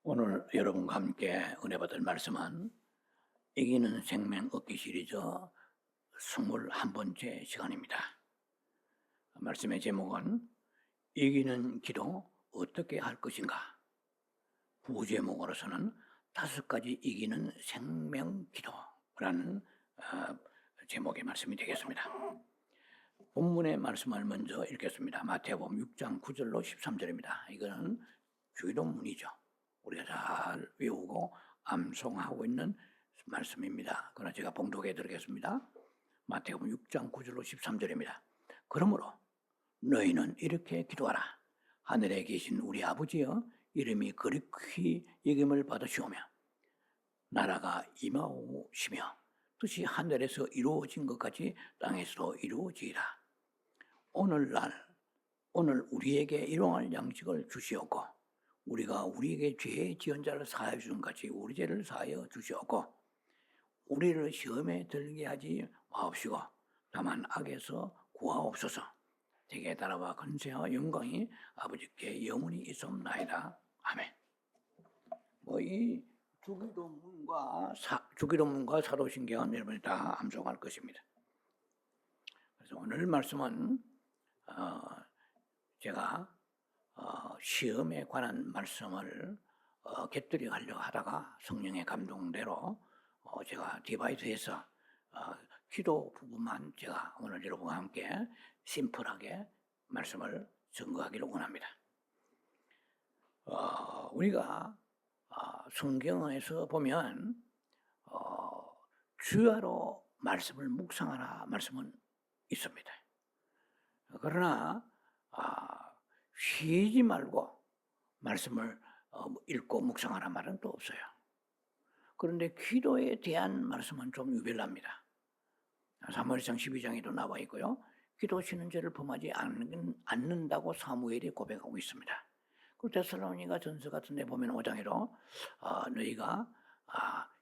오늘 여러분과 함께 은혜 받을 말씀은 이기는 생명 얻기 시리즈 21번째 시간입니다. 말씀의 제목은 이기는 기도 어떻게 할 것인가. 부제목으로서는 5가지 이기는 생명 기도라는 제목의 말씀이 되겠습니다. 본문의 말씀을 먼저 읽겠습니다. 마태복음 6장 9절로 13절입니다. 이거는 주기도문이죠. 우리가 잘 외우고 암송하고 있는 말씀입니다. 그러나 제가 봉독해 드리겠습니다. 마태복음 6장 9절로 13절입니다. 그러므로 너희는 이렇게 기도하라. 하늘에 계신 우리 아버지여, 이름이 거룩히 여김을 받으시오며 나라가 임하오시며 뜻이 하늘에서 이루어진 것 같이 땅에서도 이루어지이다. 오늘 우리에게 일용할 양식을 주시옵고 우리가 우리에게 죄 지은 자를 사하여 주는 같이 우리 죄를 사하여 주시옵고 우리를 시험에 들게 하지 마옵시고 다만 악에서 구하옵소서. 대개 나라와 권세와 영광이 아버지께 영원히 있옵나이다. 아멘. 이 주기도문과 사도신경은 여러분이 다 암송할 것입니다. 그래서 오늘 말씀은 제가 시험에 관한 말씀을 곁들여 하려고 하다가 성령의 감동대로 제가 디바이드해서 기도 부분만 제가 오늘 여러분과 함께 심플하게 말씀을 증거하기를 원합니다. 우리가 성경에서 보면 주야로 말씀을 묵상하라 말씀은 있습니다. 그러나 쉬지 말고 말씀을 읽고 묵상하라 말은 또 없어요. 그런데 기도에 대한 말씀은 좀 유별납니다. 사무엘상 12장에도 나와 있고요. 기도하시는 죄를 범하지 않는다고 사무엘이 고백하고 있습니다. 그리고 데살로니가 전서 같은 데 보면 5장에도 너희가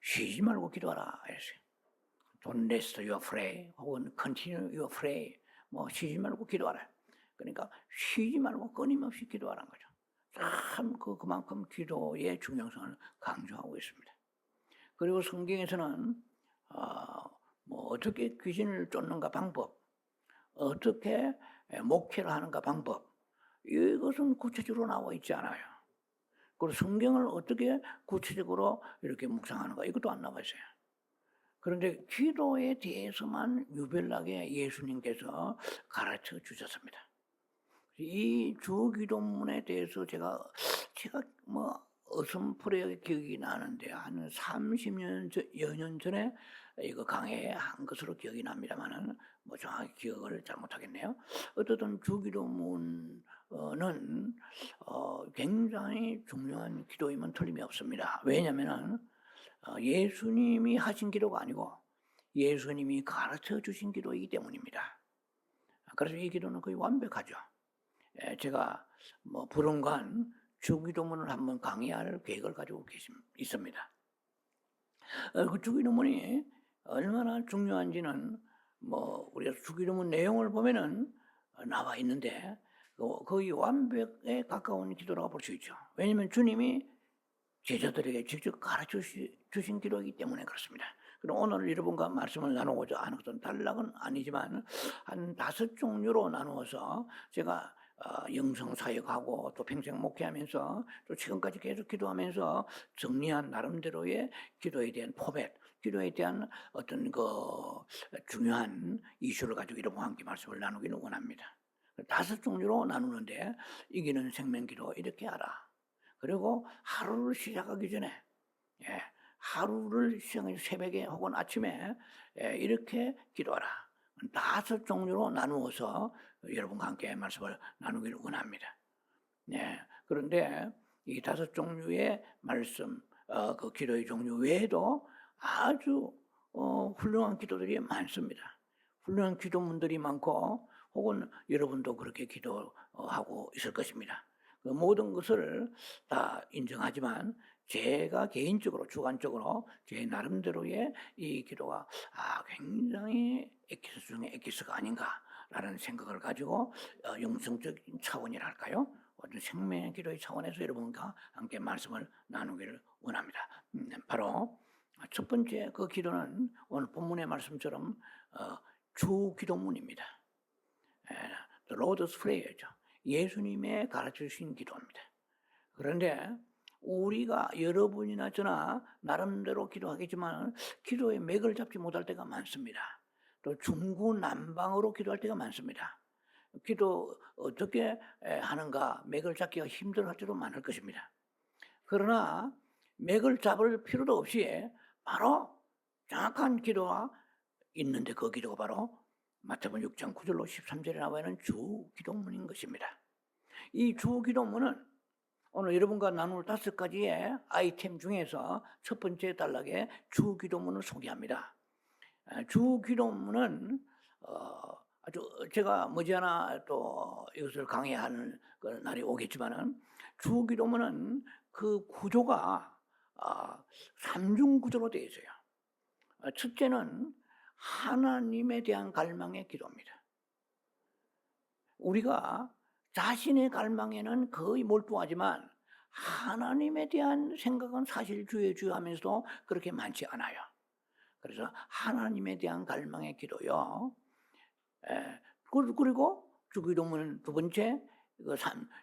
쉬지 말고 기도하라 이랬어요. Don't rest your prayer 혹은 continue your prayer. 쉬지 말고 기도하라. 그러니까 쉬지 말고 끊임없이 기도하라는 거죠. 참 그만큼 기도의 중요성을 강조하고 있습니다. 그리고 성경에서는 어떻게 귀신을 쫓는가 방법, 어떻게 목회를 하는가 방법, 이것은 구체적으로 나와 있지 않아요. 그리고 성경을 어떻게 구체적으로 이렇게 묵상하는가 이것도 안 나와 있어요. 그런데 기도에 대해서만 유별나게 예수님께서 가르쳐 주셨습니다. 이 주기도문에 대해서 제가 어슴푸레하게 기억이 나는데 한 30여 년 전에 이거 강의한 것으로 기억이 납니다만은 정확히 기억을 잘 못하겠네요. 어쨌든 주기도문은 굉장히 중요한 기도임은 틀림이 없습니다. 왜냐하면은 예수님이 하신 기도가 아니고 예수님이 가르쳐 주신 기도이기 때문입니다. 그래서 이 기도는 거의 완벽하죠. 제가 불언간 주기도문을 한번 강의할 계획을 가지고 있습니다. 그 주기도문이 얼마나 중요한지는 우리가 주기도문 내용을 보면은 나와 있는데 거의 완벽에 가까운 기도라고 볼 수 있죠. 왜냐하면 주님이 제자들에게 직접 가르쳐 주신 기도이기 때문에 그렇습니다. 그럼 오늘 여러분과 말씀을 나누고자 하는 것은 단락은 아니지만 한 5종류로 나누어서 제가 영성사역하고 또 평생 목회하면서 또 지금까지 계속 기도하면서 정리한 나름대로의 기도에 대한 포맷, 기도에 대한 어떤 중요한 이슈를 가지고 여러분과 함께 말씀을 나누기를 원합니다. 5종류로 나누는데 이기는 생명기도 이렇게 하라. 그리고 하루를 시작하기 전에 하루를 시작하기 새벽에 혹은 아침에 이렇게 기도하라. 5종류로 나누어서 여러분과 함께 말씀을 나누기를 원합니다. 그런데 이 5종류의 말씀, 그 기도의 종류 외에도 아주 훌륭한 기도들이 많습니다. 훌륭한 기도문들이 많고 혹은 여러분도 그렇게 기도하고 있을 것입니다. 그 모든 것을 다 인정하지만 제가 개인적으로 주관적으로 제 나름대로의 이 기도가 굉장히 엑기스 중에 엑기스가 아닌가라는 생각을 가지고 영성적인 차원이랄까요? 어떤 생명의 기도의 차원에서 여러분과 함께 말씀을 나누기를 원합니다. 바로 첫 번째 그 기도는 오늘 본문의 말씀처럼 주 기도문입니다. The Lord's Prayer죠. 예수님의 가르쳐 주신 기도입니다. 그런데 우리가 여러분이나 저나 나름대로 기도하겠지만 기도의 맥을 잡지 못할 때가 많습니다. 또 중구난방으로 기도할 때가 많습니다. 기도 어떻게 하는가 맥을 잡기가 힘들어할 때도 많을 것입니다. 그러나 맥을 잡을 필요도 없이 바로 정확한 기도가 있는데 그 기도가 바로 마태복음 6장 9절로 13절에 나와 있는 주 기도문인 것입니다. 이 주 기도문은 오늘 여러분과 나눌 5가지의 아이템 중에서 첫 번째 단락에 주 기도문을 소개합니다. 주 기도문은 아주 제가 머지않아 또 이것을 강의하는 그 날이 오겠지만은 주 기도문은 그 구조가 3중 구조로 되어 있어요. 첫째는 하나님에 대한 갈망의 기도입니다. 우리가 자신의 갈망에는 거의 몰두하지만 하나님에 대한 생각은 사실 주여 주여 하면서도 그렇게 많지 않아요. 그래서 하나님에 대한 갈망의 기도요. 그리고 주기도문은 두 번째 그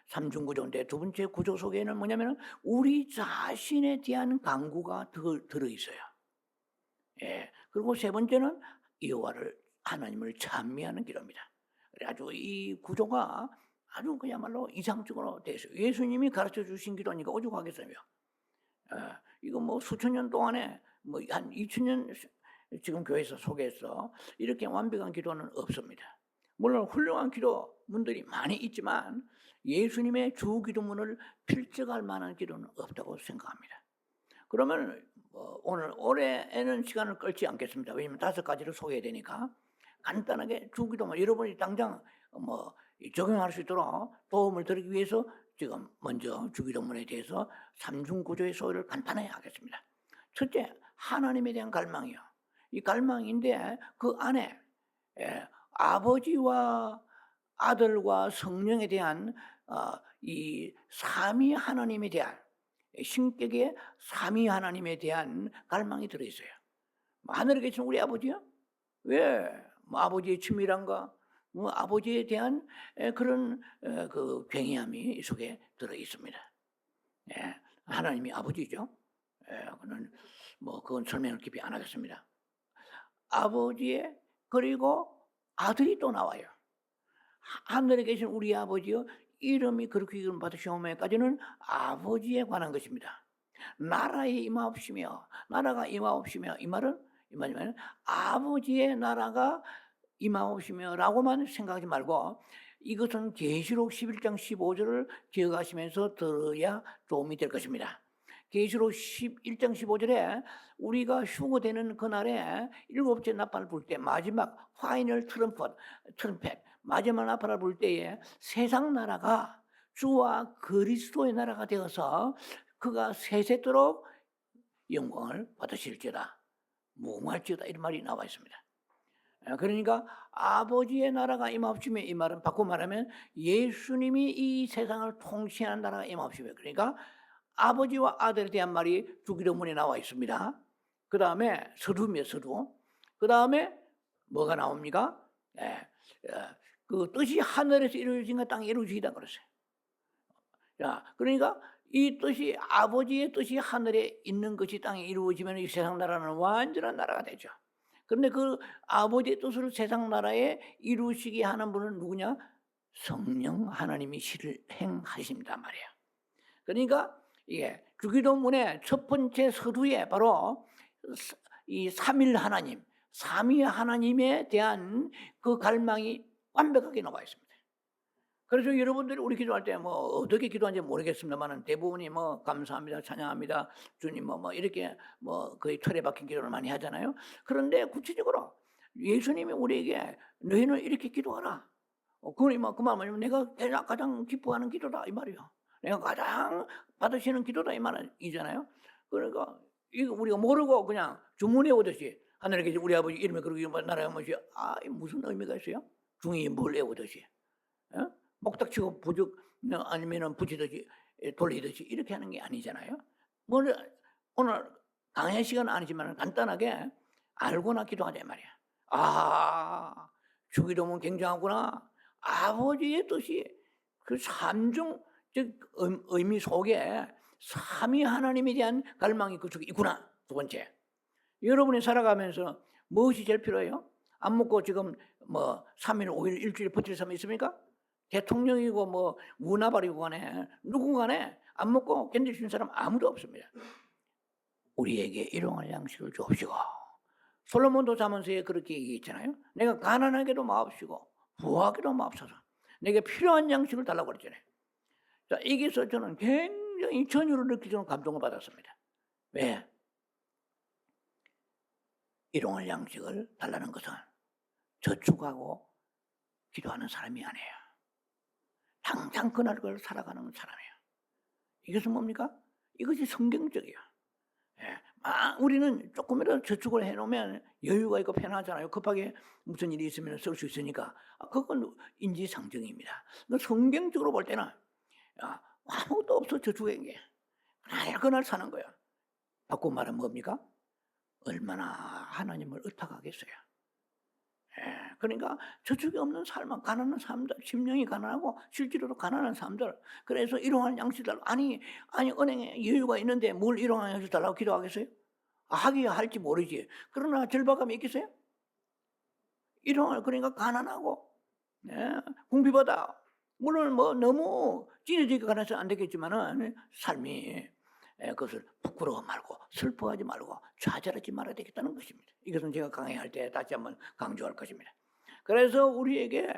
삼중 구조인데 두 번째 구조 속에는 뭐냐면 우리 자신에 대한 간구가 들어 있어요. 그리고 세 번째는 여호와를 하나님을 찬미하는 기도입니다. 아주 이 구조가 아주 그야말로 이상적으로 되어 있어요. 예수님이 가르쳐 주신 기도니까 오죽하겠어요. 이거 뭐 수천 년 동안에 뭐 한 2000년 지금 교회에서 소개해서 이렇게 완벽한 기도는 없습니다. 물론 훌륭한 기도문들이 많이 있지만 예수님의 주 기도문을 필적할 만한 기도는 없다고 생각합니다. 그러면 오늘 올해에는 시간을 끌지 않겠습니다. 왜냐하면 5가지를 소개해야 되니까 간단하게 주 기도문 여러분이 당장 적용할 수 있도록 도움을 드리기 위해서 지금 먼저 주 기도문에 대해서 3중 구조의 소개를 간단하게 하겠습니다. 첫째, 하나님에 대한 갈망이요. 이 갈망인데 그 안에 아버지와 아들과 성령에 대한 이 삼위 하나님에 대한 신격의 삼위 하나님에 대한 갈망이 들어있어요. 하늘에 계신 우리 아버지요? 왜? 아버지의 친밀함과 아버지에 대한 그런 그 굉해함이 이 속에 들어있습니다. 하나님이 아버지죠. 그건 설명을 깊이 안 하겠습니다. 아버지의 그리고 아들이 또 나와요. 하늘에 계신 우리 아버지요 이름이 그렇게 이름 받으시오매까지는 아버지에 관한 것입니다. 나라에 임하옵시며 나라가 임하옵시며 이 말은 아버지의 나라가 임하옵시며라고만 생각하지 말고 이것은 계시록 11장 15절을 기억하시면서 들어야 도움이 될 것입니다. 계시록 11장 15절에 우리가 휴거되는 그날에 7째 나팔을 불 때 마지막 파이널 트럼펫 마지막 나팔을 불 때에 세상 나라가 주와 그리스도의 나라가 되어서 그가 세세토록 영광을 받으실지어다 무궁할지어다 이런 말이 나와 있습니다. 그러니까 아버지의 나라가 임하옵시며 이 말은 바꿔 말하면 예수님이 이 세상을 통치하는 나라가 임하옵시며 그러니까 아버지와 아들에 대한 말이 주기도문에 나와 있습니다. 그 다음에 서두입니다. 서두. 그 다음에 뭐가 나옵니까? 그 뜻이 하늘에서 이루어진가 땅에 이루어지다 그랬어요. 자, 그러니까 이 뜻이 아버지의 뜻이 하늘에 있는 것이 땅에 이루어지면 이 세상 나라는 완전한 나라가 되죠. 그런데 그 아버지의 뜻을 세상 나라에 이루시게 하는 분은 누구냐? 성령 하나님이 실행하십니다 말이에요. 그러니까 주기도문의 첫 번째 서두에 바로 이 삼일 하나님, 삼위 하나님에 대한 그 갈망이 완벽하게 나와 있습니다. 그래서 여러분들이 우리 기도할 때 어떻게 기도하는지 모르겠습니다만 대부분이 감사합니다, 찬양합니다, 주님 이렇게 거의 틀에 박힌 기도를 많이 하잖아요. 그런데 구체적으로 예수님이 우리에게 너희는 이렇게 기도하라. 그 말은 내가 가장 기뻐하는 기도다 이 말이요. 내가 가장 받으시는 기도다 이 말이잖아요. 그러니까 이거 우리가 모르고 그냥 주문해 오듯이 하늘에 계신 우리 아버지 이름에 그렇게 나라의 무슨 의미가 있어요? 중이 뭘 외우듯이 목닥치고 아니면은 붙이듯이 돌리듯이 이렇게 하는 게 아니잖아요. 오늘 강의 시간은 아니지만 간단하게 알고나 기도하자 말이야. 아, 주기도문 굉장하구나. 아버지의 뜻이 그 삼중 즉 의미 속에 삼위 하나님에 대한 갈망이 그쪽에 있구나. 두 번째, 여러분이 살아가면서 무엇이 제일 필요해요? 안 먹고 지금 뭐 3일, 5일, 일주일 버틸 사람 있습니까? 대통령이고 뭐 문화발이고 간에 누군가네 안 먹고 견딜 수 있는 사람 아무도 없습니다. 우리에게 일용할 양식을 주옵시고. 솔로몬도 잠언서에 그렇게 얘기했잖아요. 내가 가난하게도 마옵시고 부하게도 마옵소서. 내게 필요한 양식을 달라고 그랬잖아요. 자, 여기서 저는 굉장히 전율을 느끼는 감동을 받았습니다. 왜? 일용할 양식을 달라는 것은 저축하고 기도하는 사람이 아니에요. 당장 그날을 살아가는 사람이에요. 이것은 뭡니까? 이것이 성경적이에요. 예. 우리는 조금이라도 저축을 해놓으면 여유가 있고 편하잖아요. 급하게 무슨 일이 있으면 쓸 수 있으니까. 그건 인지상정입니다. 성경적으로 볼 때는 아무것도 없어 저축한 게 그날 사는 거야. 바꿔 말하면 뭡니까? 얼마나 하나님을 의탁하겠어요. 예, 그러니까 저축이 없는 삶은 가난한 사람들, 심령이 가난하고 실제로도 가난한 사람들. 그래서 일용할 양식 달라고. 아니 은행에 여유가 있는데 뭘 일용할 양식 달라고 기도하겠어요? 하기야 할지 모르지. 그러나 절박함이 있겠어요? 그러니까 가난하고 궁핍하다. 물론 뭐 너무 찢어지게 가난해서 안 되겠지만은 삶이 그것을 부끄러워 말고 슬퍼하지 말고 좌절하지 말아야 되겠다는 것입니다. 이것은 제가 강의할 때 다시 한번 강조할 것입니다. 그래서 우리에게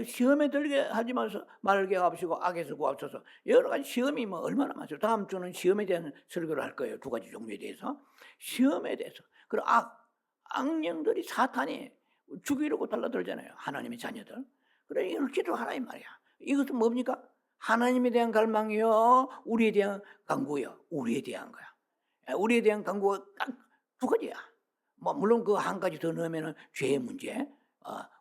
시험에 들게 하지 말게 하옵시고 악에서 구하옵소서. 여러 가지 시험이 뭐 얼마나 많죠. 다음 주는 시험에 대한 설교를 할 거예요. 두 가지 종류에 대해서. 시험에 대해서. 그리고 악령들이 사탄이 죽이려고 달라들잖아요. 하나님의 자녀들. 그래 이걸 기도하라 이 말이야. 이것은 뭡니까? 하나님에 대한 갈망이요, 우리에 대한 간구요. 우리에 대한 거야. 우리에 대한 간구가 딱 두 가지야. 뭐 물론 그 한 가지 더 넣으면은 죄의 문제,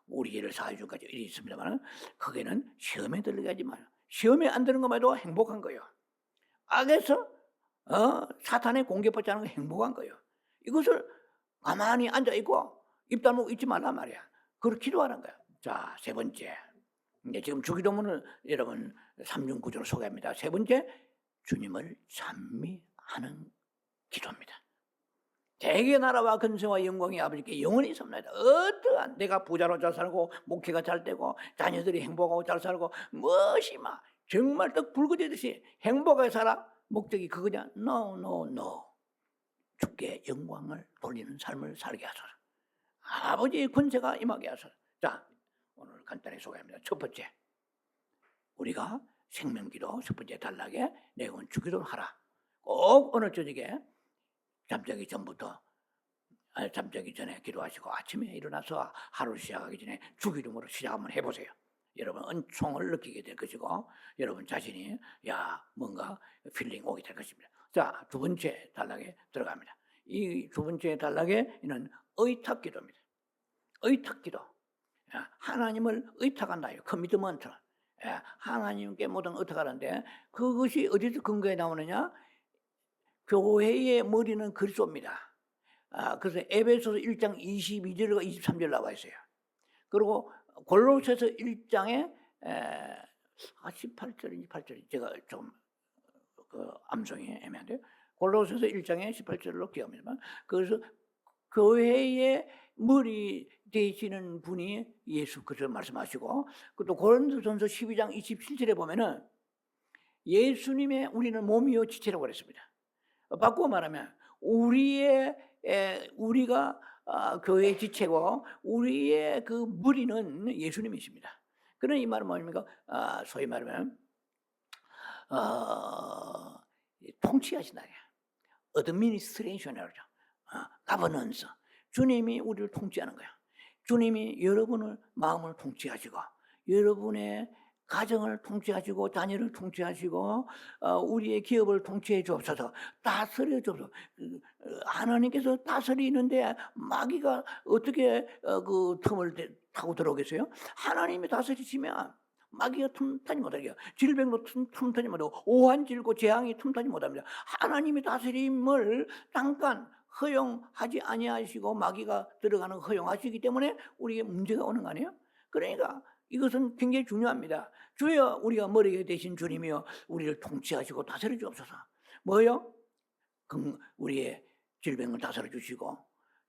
우리 죄를 사해 줄 까지 있습니다만, 거기는 시험에 들게 하지 마요. 시험에 안 드는 것만 해도 행복한 거예요. 악에서 사탄의 공격받지 않은 거 행복한 거예요. 이것을 가만히 앉아 있고 입 다물고 있지 말란 말이야. 그걸 기도하는 거야. 자, 세 번째. 지금 주기도문을 여러분 3중 구조로 소개합니다. 세 번째, 주님을 찬미하는 기도입니다. 대개 나라와 근세와 영광이 아버지께 영원히 섭나이다. 어떠한 내가 부자로 잘 살고 목회가 잘 되고 자녀들이 행복하고 잘 살고 무엇이 막 정말 떡 붉어지듯이 행복하게 살아? 목적이 그거냐? No. 주께 영광을 돌리는 삶을 살게 하소서. 아버지의 권세가 임하게 하소서. 자, 오늘 간단히 소개합니다. 첫 번째, 우리가 생명기도 첫 번째 단락에 내건 주기도를 하라. 꼭 오늘 저녁에 잠자기 전에 기도하시고 아침에 일어나서 하루 시작하기 전에 주기도문으로 시작 한번 해보세요. 여러분 은총을 느끼게 될 것이고 여러분 자신이 뭔가 필링 오게 될 것입니다. 자, 두 번째 단락에 들어갑니다. 이 두 번째 단락에는 의탁기도입니다. 의탁기도. 하나님을 의탁한다요. 커미트먼트. 하나님께 모든 의탁하는데 그것이 어디서 근거에 나오느냐? 교회의 머리는 그리스도입니다. 그래서 에베소서 1장 22절과 23절 나와 있어요. 그리고 골로새서 1장에 18절인지 8절인지 제가 좀 암송이 애매한데요. 골로새서 1장에 18절로 기억합니다만, 그래서 교회의 머리 되시는 분이 예수 그리스도 말씀하시고, 또 고린도전서 12장 27절에 보면은 예수님의 우리는 몸이요 지체라고 그랬습니다. 바꾸어 말하면 우리가 교회의 지체고 우리의 그 머리는 예수님이십니다. 그런 이 말은 뭡니까? 소위 말하면 통치하신다. 어드미니스트레이션이라고 그러죠. 가버넌스. 주님이 우리를 통치하는 거야. 주님이 여러분을 마음을 통치하시고 여러분의 가정을 통치하시고 자녀를 통치하시고 우리의 기업을 통치해 주옵소서. 다스려 주옵소서. 하나님께서 다스리는데 마귀가 어떻게 그 틈을 타고 들어오겠어요? 하나님이 다스리시면 마귀가 틈타지 못하게, 질병도 틈타지 못하고, 오한질고 재앙이 틈타지 못합니다. 하나님이 다스림을 잠깐 허용하지 아니하시고 마귀가 들어가는 거 허용하시기 때문에 우리에게 문제가 오는 거 아니에요? 그러니까 이것은 굉장히 중요합니다. 주여, 우리가 머리가 되신 주님이여 우리를 통치하시고 다스려 주옵소서. 뭐요? 우리의 질병을 다스려 주시고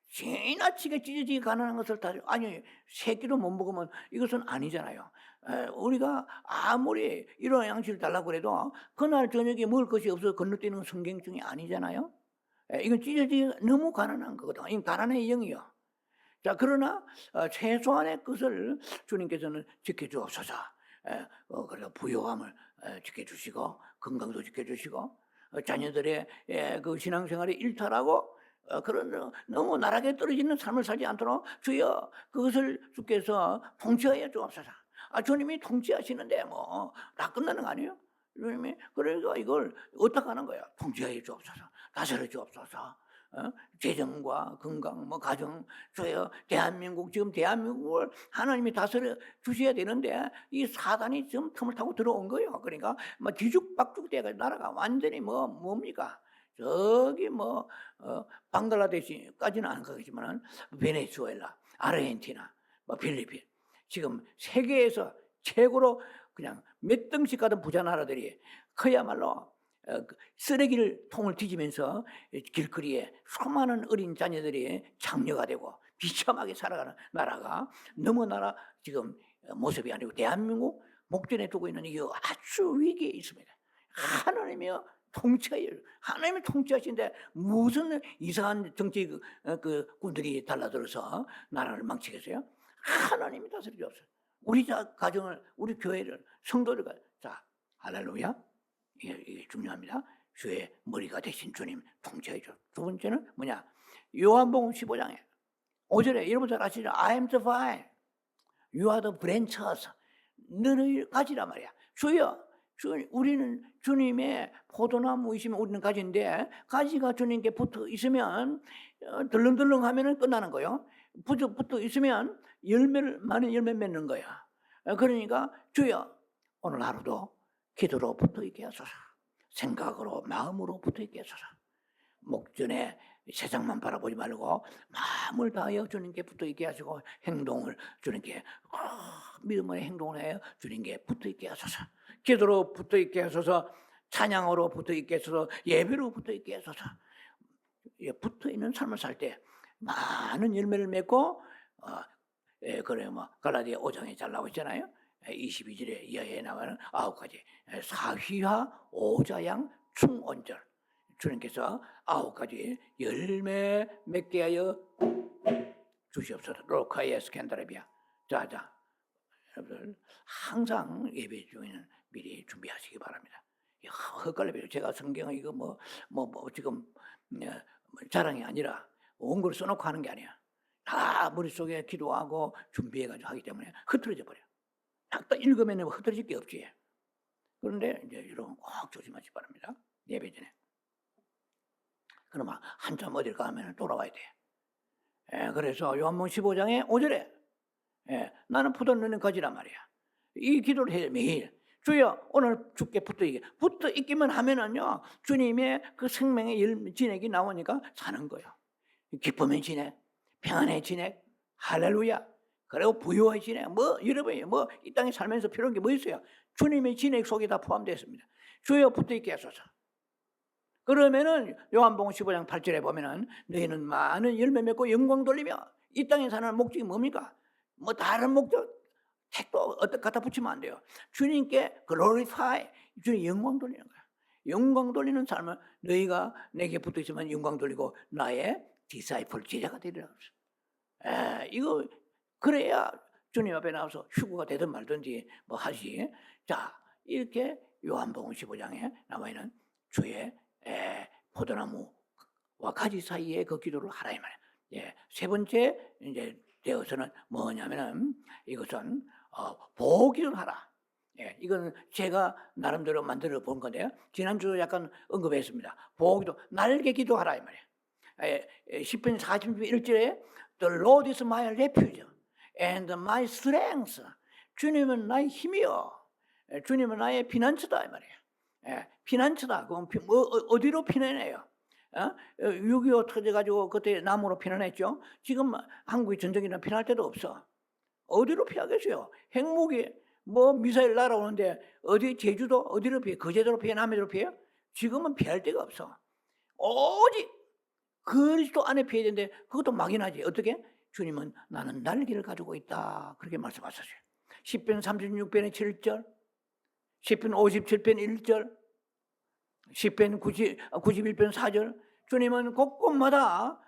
지나치게 찢어지게 가난한 것을 아니, 세 끼도 못 먹으면 이것은 아니잖아요. 우리가 아무리 이런 양식을 달라고 해도 그날 저녁에 먹을 것이 없어서 건너뛰는 성경증이 아니잖아요. 이건 찢어지게 너무 가난한 거거든. 이건 가난의 영이요. 자, 그러나 최소한의 것을 주님께서는 지켜주옵소서. 그래서 부요함을 지켜주시고 건강도 지켜주시고 자녀들의 그 신앙생활이 일탈하고 그런 너무 나락에 떨어지는 삶을 살지 않도록 주여 그것을 주께서 통치하여 주옵소서. 주님이 통치하시는데 뭐 다 끝나는 거 아니에요? 주님이 그러니까 이걸 어떻게 하는 거야? 통치하여 주옵소서. 다스려 주옵소서. 재정과 건강, 뭐 가정, 주여 대한민국 지금 대한민국을 하나님이 다스려 주셔야 되는데 이 사단이 지금 틈을 타고 들어온 거예요. 그러니까 뭐 뒤죽박죽 돼가 나라가 완전히 뭡니까? 저기 방글라데시까지는 안 가겠지만 베네수엘라, 아르헨티나, 필리핀 지금 세계에서 최고로 그냥 몇 등씩 가던 부자 나라들이 그야말로 쓰레기를 통을 뒤지면서 길거리에 수많은 어린 자녀들이 장려가 되고 비참하게 살아가는 나라가 너무 나라 지금 모습이 아니고 대한민국 목전에 두고 있는 이 아주 위기에 있습니다. 하나님이요 하나님이 통치하시는데 무슨 이상한 정치 군들이 달라들어서 나라를 망치겠어요? 하나님이 다스려 주옵소서. 우리 가정을, 우리 교회를, 성도를, 자, 할렐루야. 이게 중요합니다. 주의 머리가 되신 주님 통치해 줘. 두 번째는 뭐냐? 요한복음 15장에 5절에 여러분 잘 아시죠? I am the vine, you are the branches. 너를 가지란 말이야. 주여, 우리는 주님의 포도나무이시면 우리는 가지인데 가지가 주님께 붙어 있으면 덜렁덜렁 하면은 끝나는 거예요. 붙어 있으면 많은 열매 맺는 거야. 그러니까 주여, 오늘 하루도 기도로 붙어있게 하소서. 생각으로 마음으로 붙어있게 하소서. 목전에 세상만 바라보지 말고 마음을 다하여 주님께 붙어있게 하시고 행동을 주님께 믿음의 행동을 하여 주님께 붙어있게 하소서. 기도로 붙어있게 하소서. 찬양으로 붙어있게 하소서. 예배로 붙어있게 하소서. 붙어있는 삶을 살 때 많은 열매를 맺고 그래 갈라디아 5장에 잘 나오고 있잖아요. 22절에 이하에 나와는 9가지 사휘화 오자양 충온절 주님께서 9가지 열매 맺게 하여 주시옵소서. 로카이에 스캔다레비아. 자자, 여러분들 항상 예배 중에는 미리 준비하시기 바랍니다. 헛갈려요. 제가 성경을 이거 지금 자랑이 아니라 온 걸 써놓고 하는 게 아니야. 다 머릿속에 기도하고 준비해가지고 하기 때문에 흐트러져 버려. 딱 읽으면 흐트러질 게 없지. 그런데 이제 이런 꼭 조심하시기 바랍니다. 예배 전에. 그러면 한참 어딜 가면 돌아와야 돼. 그래서 요한복음 15장에 5절에 나는 포도는 가지란 말이야. 이 기도를 해 매일. 주여, 오늘 주께 붙어 있기만 하면은요 주님의 그 생명의 진액이 나오니까 사는 거예요. 기쁨의 진액, 평안의 진액, 할렐루야. 그리고 부유의 진액, 여러분이 이 땅에 살면서 필요한 게 뭐 있어요? 주님의 진액 속에 다 포함되어 있습니다. 주여 붙어 있게 하소서. 그러면은 요한복음 15장 8절에 보면은 너희는 많은 열매 맺고 영광 돌리며. 이 땅에 사는 목적이 뭡니까? 다른 목적 택도 어떻게 갖다 붙이면 안 돼요. 주님께 glorify, 주님 영광 돌리는 거야. 영광 돌리는 삶은 너희가 내게 붙어 있으면 영광 돌리고 나의 디사이플 제자가 되리라. 이거 그래야 주님 앞에 나와서 휴거가 되든 말든지 하지. 자, 이렇게 요한복음 15장에 나와 있는 주의 포도나무와 가지 사이에 그 기도를 하라 이 말이에요. 세 번째 이제 되어서는 뭐냐면은 이것은 보기를 하라. 이건 제가 나름대로 만들어 본 건데요. 지난주 약간 언급했습니다. 보기도 날개 기도하라 이 말이에요. 시편 41절에 The Lord is my refuge and my strength. 주님은 나의 힘이요. 주님은 나의 피난처다 이 말이에요. 피난처다. 그럼 어디로 피난해요? 6.25 터져가지고 그때 남으로 피난했죠. 지금 한국이 전쟁이나 피난할 데도 없어. 어디로 피하겠어요? 핵무기 미사일 날아오는데 어디 제주도 어디로 피해? 거제도로 피해? 남해도로 피해요? 지금은 피할 데가 없어. 오직 그리스도 안에 피해야 되는데 그것도 막연하지. 어떻게? 주님은 나는 날개를 가지고 있다. 그렇게 말씀하셨어요. 10편 36편의 7절, 10편 57편 1절, 10편 91편 4절. 주님은 곳곳마다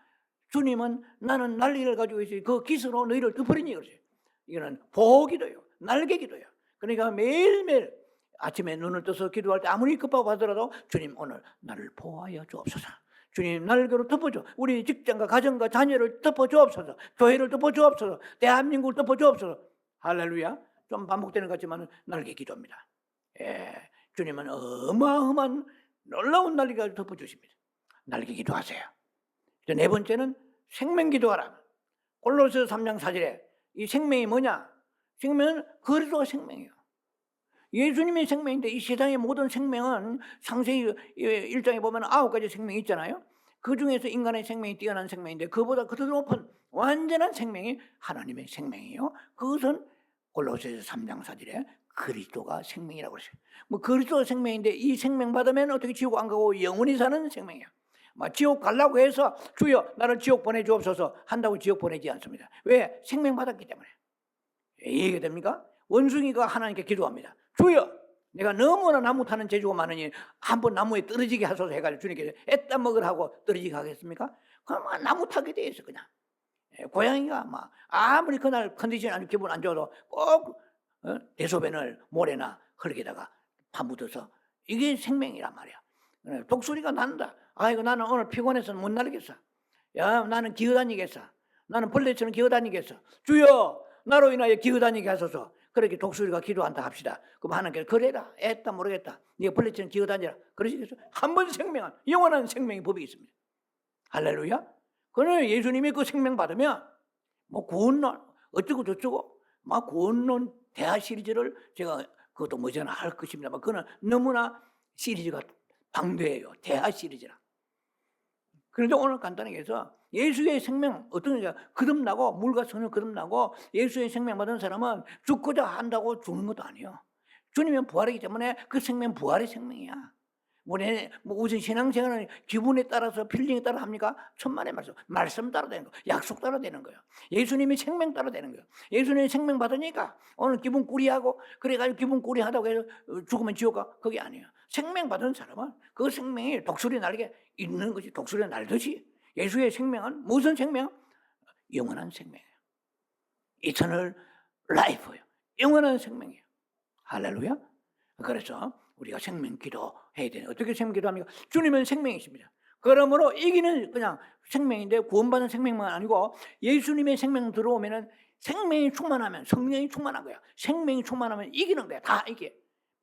주님은 나는 날개를 가지고 있어요. 그 기스로 너희를 덮으리니 그러세요. 이거는 보호기도예요. 날개기도예요. 그러니까 매일매일 아침에 눈을 떠서 기도할 때 아무리 급하고 하더라도 주님 오늘 나를 보호하여 주옵소서. 주님 날개로 덮어줘. 우리 직장과 가정과 자녀를 덮어주옵소서. 교회를 덮어주옵소서. 대한민국을 덮어주옵소서. 할렐루야. 좀 반복되는 것 같지만 날개 기도입니다. 주님은 어마어마한 놀라운 날개가 덮어주십니다. 날개 기도하세요. 네 번째는 생명 기도하라. 골로새 3장 4절에 이 생명이 뭐냐? 생명은 그리스도가 생명이에요. 예수님이 생명인데 이 세상의 모든 생명은 창세기 1장에 보면 9가지 생명이 있잖아요. 그 중에서 인간의 생명이 뛰어난 생명인데 그보다 더 높은 완전한 생명이 하나님의 생명이에요. 그것은 골로새서 3장 4절에 그리스도가 생명이라고 그랬어요. 그리스도가 생명인데 이 생명 받으면 어떻게 지옥 안 가고 영원히 사는 생명이야. 지옥 가려고 해서 주여 나를 지옥 보내주옵소서 한다고 지옥 보내지 않습니다. 왜? 생명 받았기 때문에. 이해가 됩니까? 원숭이가 하나님께 기도합니다. 주여 내가 너무나 나무 타는 재주가 많으니 한번 나무에 떨어지게 하소서 해가지고 주님께서 애따 먹으라고 떨어지게 하겠습니까? 그럼 나무 타게 돼 있어 그냥. 고양이가 아무리 그날 컨디션 아주 기분 안 좋아도 꼭 대소변을 모래나 흙에다가 파묻어서 이게 생명이란 말이야. 독수리가 난다. 아이고 나는 오늘 피곤해서 못 날겠어. 야 나는 기어다니겠어. 나는 벌레처럼 기어다니겠어. 주여 나로 인하여 기어다니게 하소서. 그렇게 독수리가 기도한다 합시다. 그럼 하나님께서 그래라. 애따 모르겠다. 네가 벌레처럼 기어다니라. 그러시겠어? 한 번 생명은 영원한 생명의 법이 있습니다. 할렐루야. 그러나 예수님이 그 생명 받으면 구원론 어쩌고 저쩌고 구원론 대화 시리즈를 제가 그것도 뭐잖아 할 것입니다. 그거는 너무나 시리즈가 방대해요. 대화 시리즈라. 그런데 오늘 간단하게 해서 예수의 생명 어떤 게 거듭나고 물과 성령 거듭나고 예수의 생명 받은 사람은 죽고자 한다고 죽는 것도 아니에요. 주님은 부활이기 때문에 그 생명 부활의 생명이야. 우리 무슨 신앙생활은 기분에 따라서 필링에 따라 합니까? 천만의 말씀 따라 되는 거, 약속 따라 되는 거예요. 예수님이 생명 따라 되는 거예요. 예수님이 생명 받으니까 오늘 기분 꾸리하고 그래가지고 기분 꾸리하다고 해서 죽으면 지옥 가 그게 아니에요. 생명 받은 사람은 그 생명이 독수리 날개 있는 것이 독수리 날듯이 예수의 생명은 무슨 생명? 영원한 생명이에요. 이터널 라이프예요. 영원한 생명이에요. 할렐루야. 그래서 우리가 생명 기도해야 되는 어떻게 생명 기도합니까? 주님은 생명이십니다. 그러므로 이기는 그냥 생명인데 구원받은 생명만 아니고 예수님의 생명 들어오면은 생명이 충만하면 성령이 충만한 거야. 생명이 충만하면 이기는 거야. 다 이게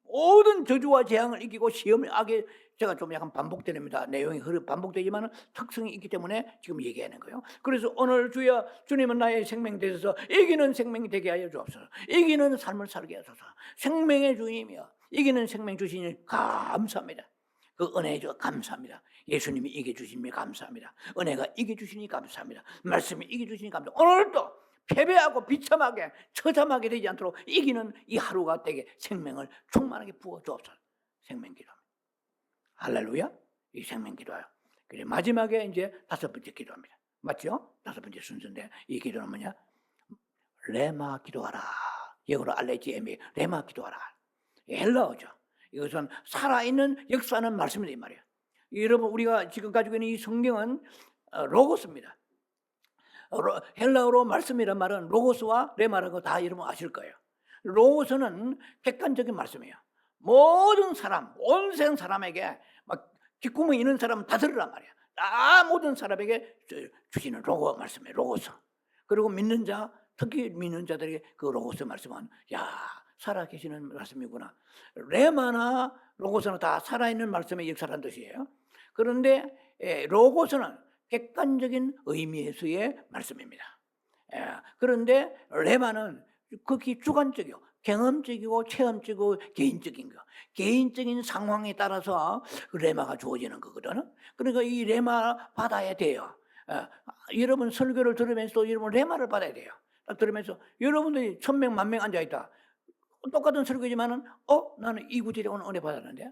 모든 저주와 재앙을 이기고 시험을 악에 제가 좀 약간 반복됩니다. 내용이 반복되지만 특성이 있기 때문에 지금 얘기하는 거예요. 그래서 오늘 주여 주님은 나의 생명 되셔서 이기는 생명이 되게 하여 주옵소서. 이기는 삶을 살게 하소서. 생명의 주님이여 이기는 생명 주시니 감사합니다. 그 은혜 주 감사합니다. 예수님이 이겨주시니 감사합니다. 은혜가 이겨주시니 감사합니다. 말씀이 이겨주시니 감사합니다. 오늘도 패배하고 비참하게 처참하게 되지 않도록 이기는 이 하루가 되게 생명을 충만하게 부어주옵소서. 생명 기도합니다. 할렐루야. 이 생명 기도예요. 그래 마지막에 이제 5번째 기도합니다. 맞죠? 5번째 순서인데 이 기도는 뭐냐? 레마 기도하라. 영어로 알레지에미 레마 기도하라. 헬라어죠. 이것은 살아있는 역사하는 말씀이다 이 말이에요. 여러분 우리가 지금 가지고 있는 이 성경은 로고스입니다. 헬라어로 말씀이란 말은 로고스와 레마라는 거 다 여러분 아실 거예요. 로고스는 객관적인 말씀이에요. 모든 사람, 온 세상 사람에게 막 뒷구멍 있는 사람은 다 들으란 말이야. 다 모든 사람에게 주시는 로고 말씀이에요. 로고스. 그리고 믿는 자, 특히 믿는 자들에게 그 로고스 말씀은 야 살아계시는 말씀이구나. 레마나 로고스는 다 살아있는 말씀의 역사라는 뜻이에요. 그런데 로고스는 객관적인 의미에서의 말씀입니다. 그런데 레마는 극히 주관적이요. 경험적이고 체험적이고 개인적인 거. 개인적인 상황에 따라서 그 레마가 주어지는 거거든. 그러니까 이 레마 받아야 돼요. 여러분 설교를 들으면서 여러분 레마를 받아야 돼요. 딱 들으면서 여러분들이 1000명, 10,000명 앉아있다. 똑같은 설교지만은 나는 이 구절에 오늘 은혜 받았는데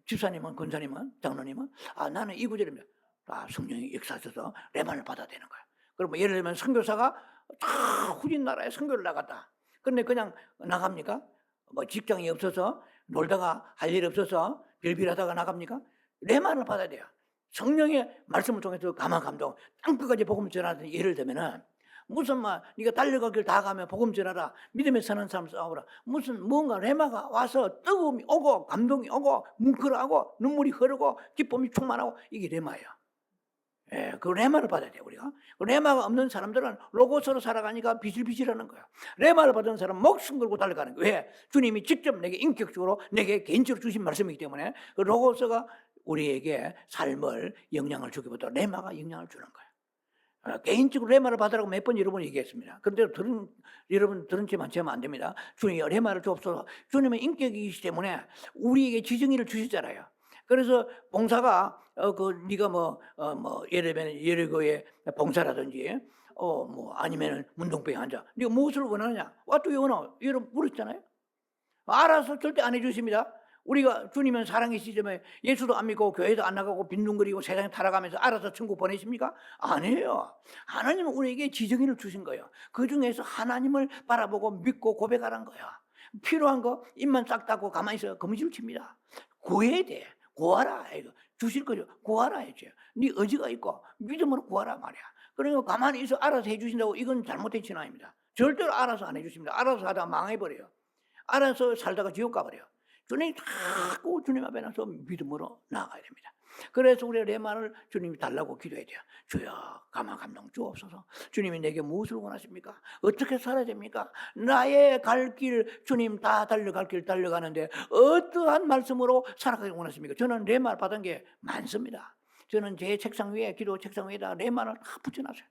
집사님은, 권사님은, 장로님은 나는 이 구절이면 성령이 역사하셔서 레마를 받아야 되는 거야. 그러면 예를 들면 선교사가 다 후진 나라에 선교를 나갔다. 그런데 그냥 나갑니까? 뭐 직장이 없어서 놀다가 할 일 없어서 빌빌하다가 나갑니까? 레마를 받아야 돼요. 성령의 말씀을 통해서 감화 감동, 땅끝까지 복음 전하는 예를 들면은 무슨 네가 달려갈 길 다 가면 복음 전하라. 믿음에 사는 사람 싸우라. 무슨 뭔가 레마가 와서 뜨거움이 오고 감동이 오고 뭉클하고 눈물이 흐르고 기쁨이 충만하고 이게 레마예요. 그 레마를 받아야 돼요, 우리가. 그 레마가 없는 사람들은 로고스로 살아가니까 비실비실하는 거야. 레마를 받은 사람은 목숨 걸고 달려가는 거야. 왜? 주님이 직접 내게 인격적으로 내게 개인적으로 주신 말씀이기 때문에 그 로고스가 우리에게 삶을 영향을 주기보다 레마가 영향을 주는 거야. 개인적으로 레마를 받으라고 몇 번 여러분 얘기했습니다. 그런데 여러분 들은 채만 재면 안 됩니다. 주님이 레마를 주옵소서. 주님은 인격이시기 때문에 우리에게 지정의를 주시잖아요. 그래서 봉사가 네가 예를 들면 예리고의 봉사라든지 아니면은 문동병에 앉아. 네가 무엇을 원하느냐? What do you want? 여러분 물었잖아요. 알아서 절대 안 해주십니다. 우리가 주님은 사랑이시지만 예수도 안 믿고 교회도 안 나가고 빈둥거리고 세상에 타락하면서 알아서 천국 보내십니까? 아니에요. 하나님은 우리에게 지정의를 주신 거예요. 그 중에서 하나님을 바라보고 믿고 고백하라는 거야. 필요한 거 입만 싹 닫고 가만히 있어 거미줄 칩니다. 구해야 돼. 구하라. 이거 주실 거죠. 구하라 했죠. 네 의지가 있고 믿음으로 구하라 말이야. 그러니까 가만히 있어 알아서 해주신다고 이건 잘못된 신앙입니다. 절대로 알아서 안 해주십니다. 알아서 하다가 망해버려요. 알아서 살다가 지옥 가버려요. 주님이 자꾸 주님 앞에 나서 믿음으로 나아가야 됩니다. 그래서 우리가 레마를 주님이 달라고 기도해야 돼요. 주여 감화 감동 주옵소서. 주님이 내게 무엇을 원하십니까? 어떻게 살아야 됩니까? 나의 갈 길 주님 다 달려갈 길 달려가는데 어떠한 말씀으로 살아가길 원하십니까? 저는 레마를 받은 게 많습니다. 저는 제 책상 위에 기도 책상 위에다 레마를 다 붙여놨어요.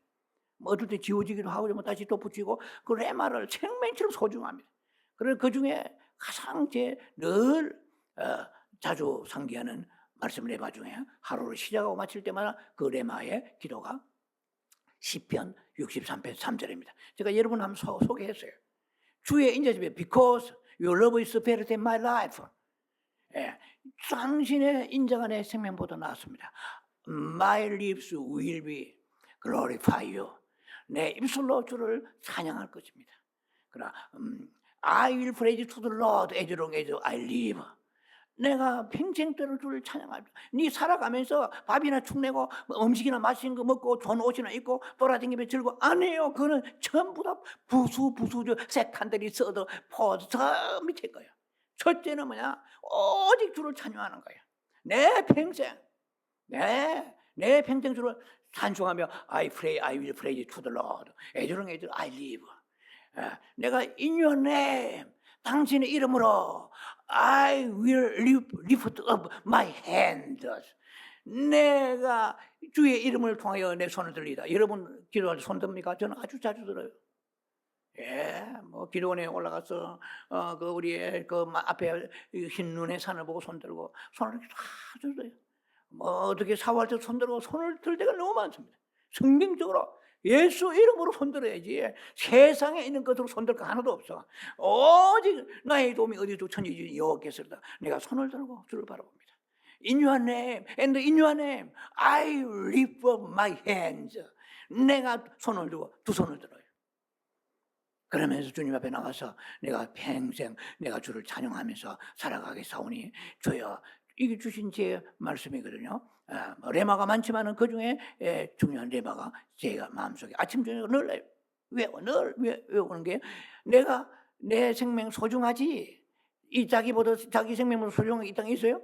어떨 때 지워지기도 하고 다시 또 붙이고 그 레마를 생명처럼 소중합니다. 그래서 그 중에 가장 늘 자주 상기하는 말씀 레마 중에 하루를 시작하고 마칠 때마다 그 레마의 기도가 시편 63편 3절입니다. 제가 여러분 한번 소개했어요. 주의 인자집에 because your love is better than my life. 당신의 인자가 내 생명보다 낫습니다. My lips will be glorify you. 내 입술로 주를 찬양할 것입니다. 그러나 I will praise to the Lord as long as I live. 내가 평생대로 주를 찬양합니다. 네 살아가면서 밥이나 축내고 음식이나 맛있는 거 먹고 좋은 옷이나 입고 돌아다니며 즐거워 안 해요. 그거는 전부 다 부수저 색탄들이 써도 포즈 저 밑에 거예요. 첫째는 뭐냐? 오직 주를 찬양하는 거예요. 내 평생 내 평생 주를 찬송하며 I will praise to the Lord as long as I live. 내가 in your name 당신의 이름으로 I will lift up my hands. 내가 주의 이름을 통하여 내 손을 들리다. 여러분 기도할 때 손 듭니까? 저는 아주 자주 들어요. 기도원에 올라가서 우리의 앞에 흰 눈의 산을 보고 손 들고 손을 이렇게 다 들어요. 어떻게 샤워할 때 손 들고 손을 들 때가 너무 많습니다. 성경적으로 예수 이름으로 손들어야지 세상에 있는 것으로 손들 거 하나도 없어. 오직 나의 도움이 어디서 천지지 여호와께서다. 내가 손을 들고 주를 바라봅니다. In your name and in your name I lift up my hands. 내가 손을 들고 두 손을 들어요. 그러면서 주님 앞에 나가서 내가 평생 내가 주를 찬양하면서 살아가겠사오니 주여 이게 주신 제 말씀이거든요. 레마가 많지만은 그 중에 중요한 레마가 제가 마음속에 아침 저녁 늘 외우는 게 내가 내 생명 소중하지. 이 자기 생명보다 소중한 게 이 땅에 있어요?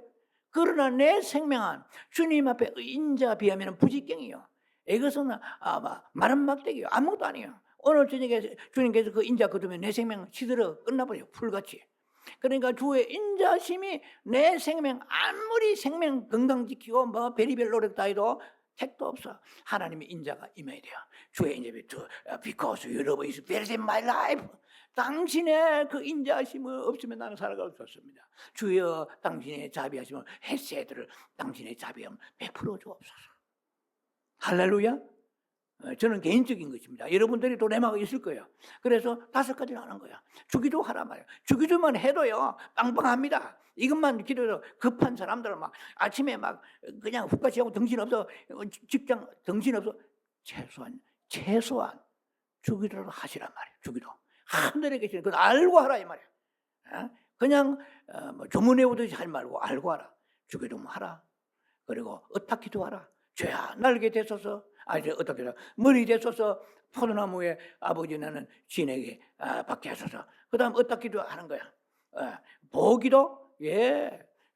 그러나 내 생명은 주님 앞에 인자 비하면 부직경이요. 이것은 마른 막대기요. 아무것도 아니에요. 오늘 저녁에 주님께서 그 인자 거두면 내 생명 시들어 끝나버려요. 풀같이. 그러니까 주의 인자심이 내 생명 아무리 생명 건강 지키고 별의별 노력 다 해도 택도 없어. 하나님의 인자가 임해야 돼요. 주의 인자, because your love is better than my life. 당신의 그 인자하심을 없으면 나는 살아갈 수 없습니다. 주여 당신의 자비하심을 헤세드를 당신의 자비함 베풀어 주옵소서. 할렐루야. 저는 개인적인 것입니다. 여러분들이 또 레마가 있을 거예요. 그래서 5가지를 하는 거야. 주기도 하란 말이에요. 주기도만 해도요 빵빵합니다. 이것만 기도해도 급한 사람들은 막 아침에 막 그냥 훅가시하고 정신없어, 직장 정신없어. 최소한 주기도를 하시란 말이에요. 주기도. 하늘에 계시는 그 알고 하라 이 말이에요. 그냥 조문 외우듯이 하지 말고 알고 하라. 주기도 하라. 그리고 어떻게도 하라. 죄야 날개 대소서, 어떻게 머리 대소서, 포도나무에 아버지 나는 신에게 받게 하소서. 그 다음 어떻게도 하는 거야. 보기도,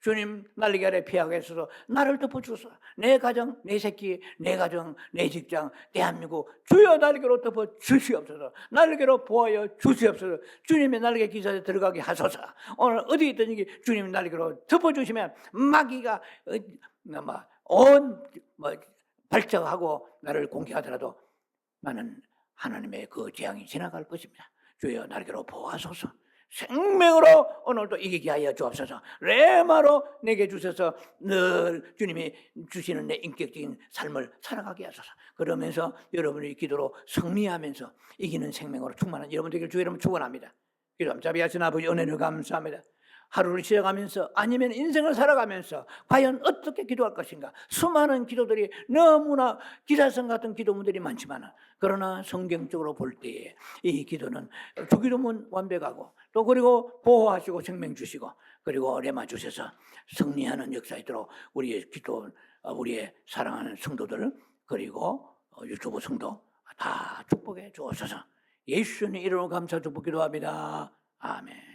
주님 날개 아래 피하게 하소서. 나를 덮어주소서. 내 가정, 내 새끼, 내 가정, 내 직장, 대한민국 주여 날개로 덮어 주시옵소서. 날개로 보아여 주시옵소서. 주님의 날개 기사에 들어가게 하소서. 오늘 어디 있든지 주님 날개로 덮어주시면 마귀가 발작하고 나를 공격하더라도 나는 하나님의 그 재앙이 지나갈 것입니다. 주여 날개로 보아소서. 생명으로 오늘도 이기게 하여 주옵소서. 레마로 내게 주셔서 늘 주님이 주시는 내 인격적인 삶을 살아가게 하소서. 그러면서 여러분의 기도로 승리하면서 이기는 생명으로 충만한 여러분 되길 주 이름으로 축원합니다. 기도합니다. 자비하신 아버지 은혜를 감사합니다. 하루를 시작하면서 아니면 인생을 살아가면서 과연 어떻게 기도할 것인가. 수많은 기도들이 너무나 기사성 같은 기도문들이 많지만 그러나 성경적으로 볼 때에 이 기도는 주기도문 완벽하고 또 그리고 보호하시고 생명 주시고 그리고 레마 주셔서 승리하는 역사 있도록 우리의 기도, 우리의 사랑하는 성도들 그리고 유튜브 성도 다 축복해 주옵소서. 예수님 이름으로 감사 축복 기도합니다. 아멘.